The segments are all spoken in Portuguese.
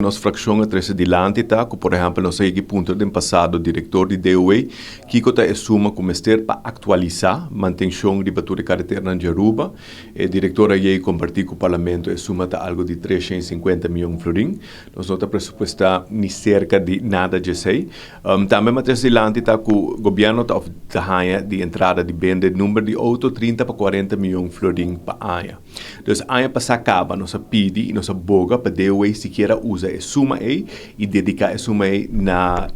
Nossa fracção atrás de lante tá, por exemplo, nós aí que ponto do passado diretor de DOA, que está assuma como ester para atualizar manutenção de batura carretera na Jaruba, diretor aí compartilhou com o parlamento assuma tá algo de 350 milhões de florim, nós não está pressupostar nem cerca de nada de sei, também atrás de lante tá que o governo tá de entrada de venda número de auto 30 para 40 milhões de florim para aia, então aia para acaba nossa pidi e nossa boga para DOA sequer usa suma aí e dedicar a suma aí na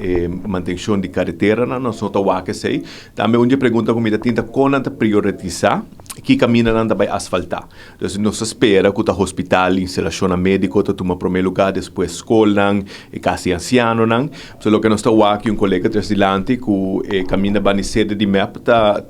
manutenção de carretera na nossa waka sei também onde pergunta como tinta como priorizar que caminha não vai asfaltar então nós espera que o hospital instalação médico tu toma primeiro lugar depois escola e casa anciano não so que nós aqui um colega transilante que caminha bani sede de map tá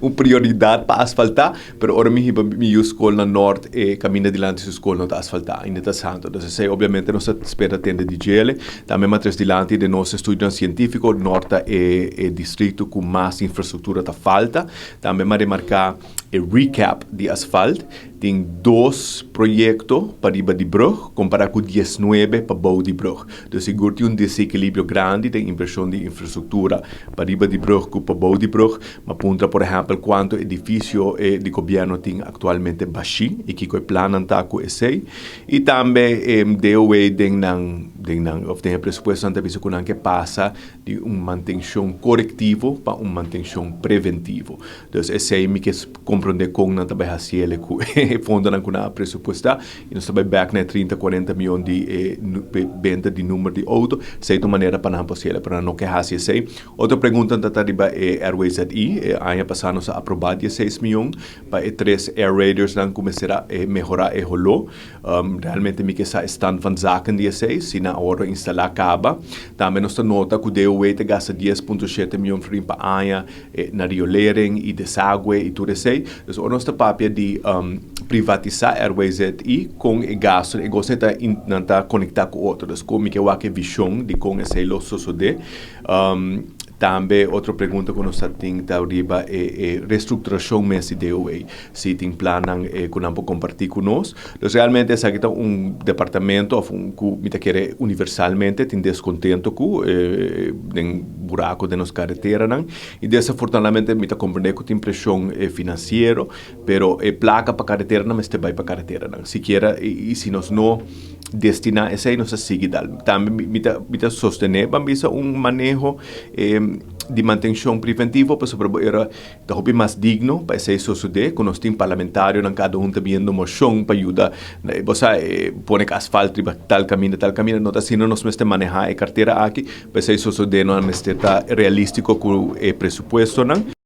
uma prioridade para asfaltar pero ora me escola na norte e caminha dilante escola não tá asfaltar ainda tá santo então sei obviamente nós espera tende de gele também matriz dilante de nosso estudo científico norte e distrito com mais infraestrutura tá falta também mas remarcar recap de asfalto tem 2 projetos para riba de brug comparado com 19 para bau de brug. Então, seguro tem desequilíbrio grande de inversão de infraestrutura para riba de brug com para bau de brug, mas aponta, por exemplo, quanto edifício de governo tem atualmente baixo e que o plano está com esse. E também, DOE tem pressuposto que passa de uma manutenção corretiva para uma manutenção preventiva. Então, esse é que compreender como não está bem fundo na kuna pressuposta e nós também back na 30 40 milhões de venda de número de auto sei de maneira para não possível para não que haja sei outra pergunta da riba Airways ZI ano passado nós aprovado 16 milhões para 3 Air Raiders não começar a melhorar e rolou realmente me que stand van zaken 16 se na hora instalar acaba também nós nota que o DOE te gasta 10,7 milhões para AIA na riolering e deságue e tudo isso então nós papel de privatizar Airways ZI com o gasto e gosta de não conectar com outros como que é visão de como esse lo sucede também outra pergunta que nós temos arriba é reestruturação mesmo de DOA se tem plano que não pode compartilhar conosco então realmente esse aqui é departamento que quer universalmente tem descontento com o buraco de nossa carretera e desafortunadamente me compreender que tem pressão financeira pero placa para carretera não está bem para carretera sequer e se nós não destinar esse aí nós sigue também me sostener vamos manejo de manutenção preventiva para era mais digno para esse suceder quando nós temos parlamentário cada um também no moção para ajudar você põe asfalto tal caminho não está sendo nós mesmo manejar a carteira aqui para esse suceder não está realístico com o pressuposto não